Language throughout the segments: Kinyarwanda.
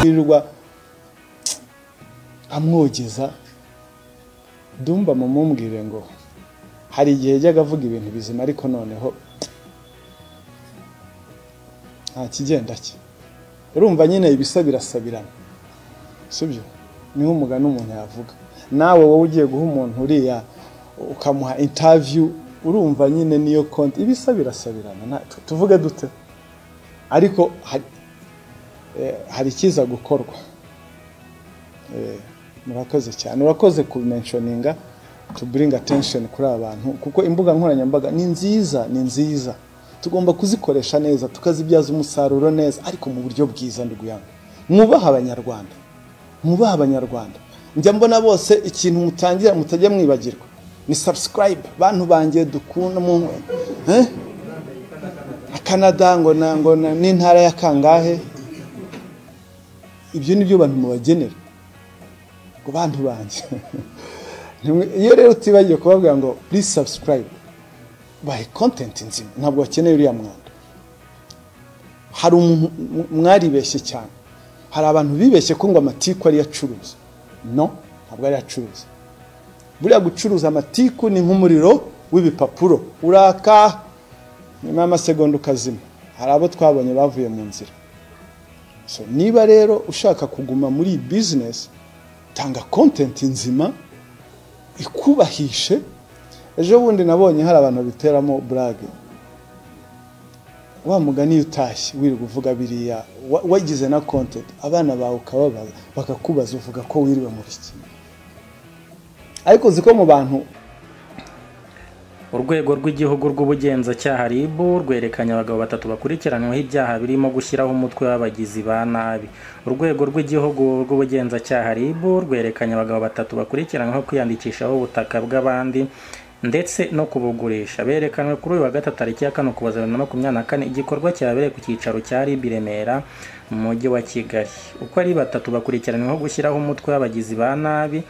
yirirwa amwogeza ndumva mumumbwire ngo hari igihe yajyaga avuga ibintu bizima ariko noneho nta kigenda cye urumva nyine ibisa birasabirana sibyo niho umugani umuntu yavuga nawe wowe ugiye guha umuntu uriya ukamuha interview urumva nyine niyo konti ibisa birasabirana tuvuge dute ariko hari kiza gukorwa murakoze cyane urakoze ku mentioninga to bring attention kuri abantu kuko imbuga nkoranyambaga ni nziza tugomba kuzikoresha neza tukazibyaza umusaruro neza ariko mu buryo bwiza nduguyanga mwubaha abanyarwanda njya mbona bose ikintu mutangira mutajya mwibagirwa ni subscribe bantu bangiye dukunda mu Canada ngo n'intara ya kangahe ibyo nibyo bantu mubagenera ngo bantu banjye iyo rero utibagiye kubabwira ngo please subscribe by content nzima ntabwo bakeneye uriya mwanda hari mwaribeshye cyane hari abantu bibeshye ko ngo amatiku ari yacuruza no ntabwo ari yacuruza buriya gucuruza amatiku ni nk'umuriro w'ibipapuro uraka nyuma y'amasegonda ukazima hari abo twabonye bavuye mu nzira so niba rero ushaka kuguma muri business tanga content nzima ikubahishe ejo bundi nabonye hari abantu biteramo blague wa mugani utashye wiri kuvuga biriya wagize na content abana bawe ukababaza bakakubaza uvuga ko wiriwe muri iki ariko ziko mu bantu urwego rw'igihugu rw'ubugenzacyaha RIB rwerekanye abagabo batatu bakurikiranyweho ibyaha birimo gushyiraho umutwe w'abagizi ba nabi urwego rw'igihugu rw'ubugenzacyaha RIB rwerekanye abagabo batatu bakurikiranyweho kwiyandikishaho ubutaka bw'abandi ndetse no kubugurisha berekanwe kuri uyu wa gatatu tariki ya 4 Ukuboza 2024 igikorwa cyabereye ku cyicaro cya RIB Remera mu mujyi wa Kigali uko ari batatu bakurikiranyweho gushyiraho umutwe w'abagizi ba nabi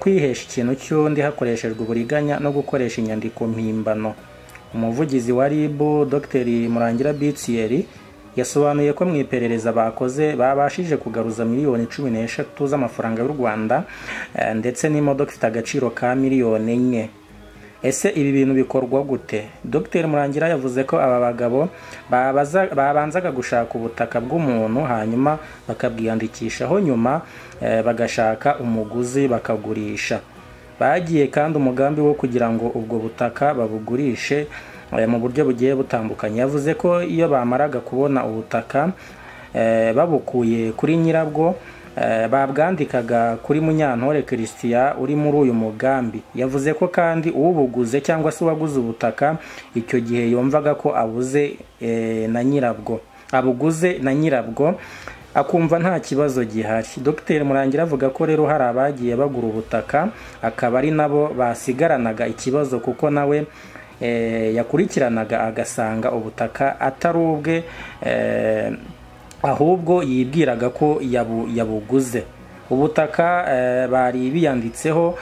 kwihesha ikintu cy'undi hakoreshejwe uburiganya no gukoresha inyandiko mpimbano umuvugizi wa RIB Dr Murangira Bitsieri yasobanuye ko mu iperereza bakoze babashije kugaruza miliyoni 13 z'amafaranga y'u Rwanda ndetse n'imodoka ifite agaciro ka miliyoni 4 ese ibi bintu bikorwa gute Dr Murangira yavuze ko aba bagabo babanzaga gushaka ubutaka bw'umuntu hanyuma bakabwiyandikishaho nyuma bagashaka umuguzi bakagurisha bagiye kandi umugambi wo kugira ngo ubwo butaka babugurishe mu buryo bugiye butandukanye yavuze ko iyo bamaraga kubona ubutaka babukuye kuri nyirabwo babwandikaga kuri Munyantore Christian uri muri uyu mugambi yavuze ko kandi ubuguze cyangwa se waguze ubutaka icyo gihe yumvaga ko abuze na nyirabwo abuguze na nyirabwo akumva nta kibazo gihari Dr Murangira avuga ko rero hari abagiye bagura ubutaka akaba ari nabo basigaranaga ikibazo kuko nawe yakurikiranaga agasanga ubutaka atarubwe ahubwo yibwiraga ko yabuguze ubutaka bari biyanditseho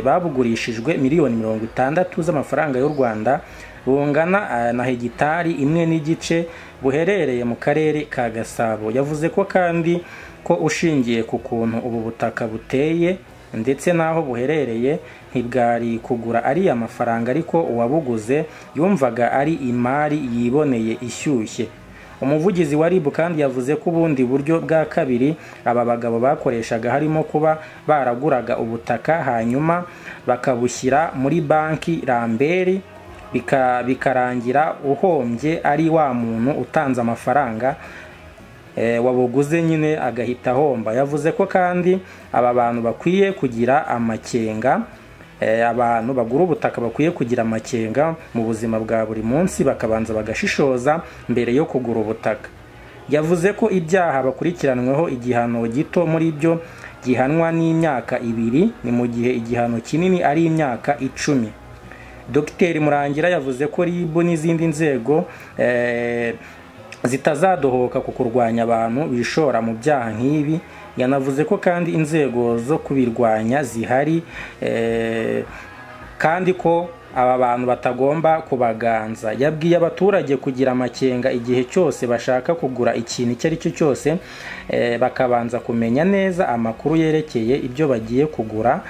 babugurishijwe miliyoni 60 z'amafaranga y'u Rwanda bungana na hegitari 1.5 buherereye mu karere ka Gasabo yavuze ko kandi ko ushingiye ku kuntu ubu butaka buteye ndetse naho buherereye ntibwari kugura ari amafaranga ariko uwabuguze yumvaga ari imari yiboneye ishyushye umuvugizi wa RIB kandi yavuze ko ubundi buryo bwa kabiri aba bagabo bakoreshaga harimo kuba baraguraga ubutaka hanyuma bakabushyira muri banki Ramberi bikarangira uhombye ari wa muntu utanze amafaranga wabuguze nyine agahita homba yavuze ko kandi aba bantu bakwiye kugira amakenga abantu bagura ubutaka bakwiye kugira amakenga mu buzima bwa buri munsi bakabanza bagashishoza mbere yo kugura ubutaka yavuze ko ibyaha bakurikiranweho igihano gito muri byo gihanwa n'imyaka 2 ni mu gihe igihano kinini ari imyaka 10 Dr Murangira yavuze ko RIB n'izindi nzego zitazadohoka ku kurwanya abantu bishora mu byaha nk'ibi yanavuze ko kandi inzego zo kubirwanya zihari kandi ko aba bantu batagomba kubaganza. Yabwiye abaturage kugira amakenga igihe cyose bashaka kugura ikintu icyo ari cyo cyose, bakabanza kumenya neza amakuru yerekeye ibyo bagiye kugura.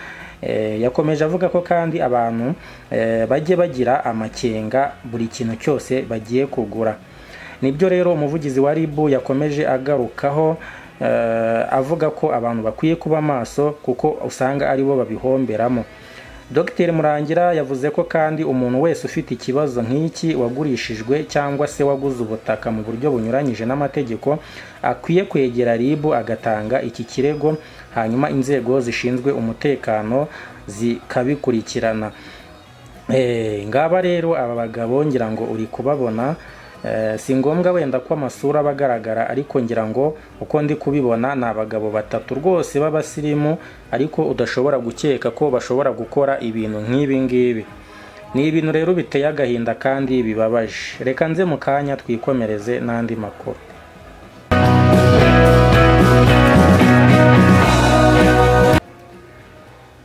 Yakomeje avuga ko kandi abantu bajye bagira amakenga buri kintu cyose bagiye kugura. Nibyo rero umuvugizi wa RIB yakomeje agarukaho, avuga ko abantu bakwiye kuba maso kuko usanga aribo babihomberamo. Dr Murangira yavuze ko kandi umuntu wese ufite ikibazo nk'iki, wagurishijwe cyangwa se waguze ubutaka mu buryo bunyuranyije n'amategeko, akwiye kwegera RIB agatanga iki kirego, hanyuma inzego zishinzwe umutekano zikabikurikirana. Ngaba rero aba bagabo ngira ngo uri kubabona, si ngombwa wenda ko amasura abagaragara, ariko ngira ngo uko ndi kubibona ni abagabo batatu rwose b'abasirimu, ariko udashobora gukeka ko bashobora gukora ibintu nk'ibi ngibi. Ni ibintu rero biteye agahinda kandi bibabaje. Reka nze mu kanya twikomereze n'andi makuru.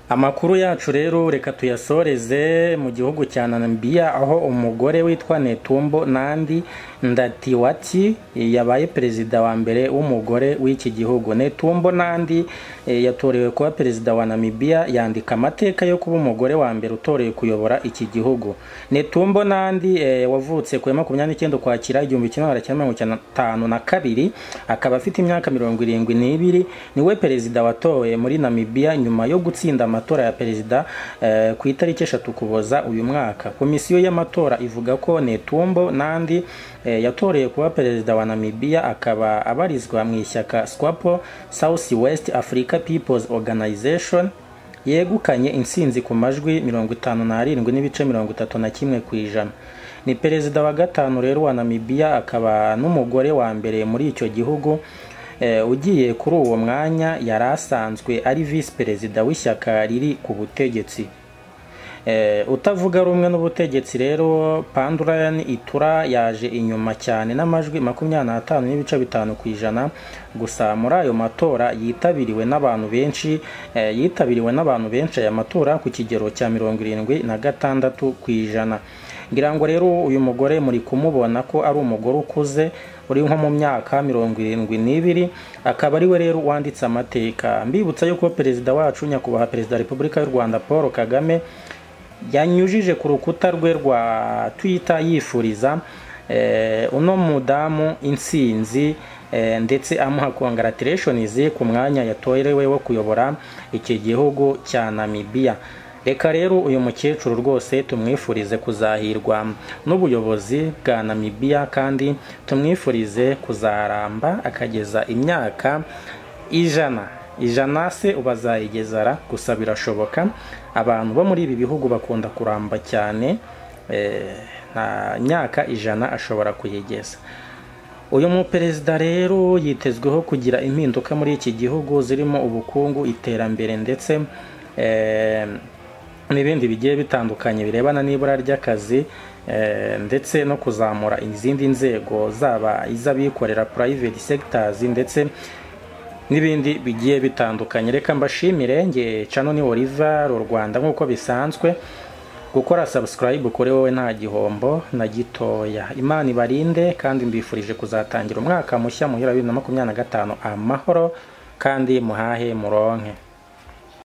Amakuru yacu rero reka tuyasoreze mu gihugu cya Namibia, aho umugore witwa Netumbo Nandi Ndaitwah yabaye perezida wa mbere w'umugore w'iki gihugu. Netumbo Nandi yatorewe kuba perezida wa Namibia, yandika amateka yo kuba umugore wa mbere utorewe kuyobora iki gihugu. Netumbo Nandi wavutse ku 29 Ukwakira 1952, akaba afite imyaka 72, niwe perezida watowe muri Namibia nyuma yo gutsinda amatora ya perezida ku itariki 3 Ukuboza uyu mwaka. Komisiyo y'amatora ivuga ko Netumbo Nandi yatoreye kuba perezida wa Namibia, akaba abarizwa mu ishyaka SWAPO, South West Africa People's Organization, yegukanye insinzi ku majwi 57.31%. Ni perezida wa gatanu rero wa Namibia, akaba n'umugore wa mbere muri icyo gihugu. Ugiye kuri uwo mwanya yari asanzwe ari vice perezida w'ishyaka riri ku butegetsi. Utavuga rumwe n'ubutegetsi rero, Pandulani Itura yaje inyuma cyane n'amajwi 25.5%. Gusa muri ayo matora yitabiriwe n'abantu benshi, aya matora ku kigero cya 76%. Ngira ngo rero uyu mugore muri kumubona ko ari umugore ukuze, uri nko mu myaka 72, akaba ari we rero wanditse amateka. Mbibutsa yuko perezida wacu nyakubahwa perezida wa Repubulika y'u Rwanda Paul Kagame yanyujije ku rukuta rwe rwa Twitter yifuriza uno mudamu insinzi, ndetse amuha congratulations ku mwanya yatorewe wo kuyobora iki gihugu cya Namibia. Reka rero uyu mukecuru rwose tumwifurize kuzahirwa n'ubuyobozi bwa Namibia, kandi tumwifurize kuzaramba akageza imyaka 100 se ubazayigezara. Gusa birashoboka, abantu bo muri ibi bihugu bakunda kuramba cyane, nta myaka 100 ashobora kuyigeza. Uyu mu perezida rero yitezweho kugira impinduka muri iki gihugu zirimo ubukungu, iterambere ndetse n'ibindi bigiye bitandukanye birebana n'ibura ry'akazi, ndetse no kuzamura izindi nzego zaba iz'abikorera private sectors ndetse n'ibindi bigiye bitandukanye. Reka mbashimire, nge channel ni Oliver Rwanda nk'uko bisanzwe. Gukora subscribe kuri wowe nta gihombo na gitoya. Imana ibarinde kandi mbifurije kuzatangira umwaka mushya muhira 2025 amahoro kandi muhahe muronke.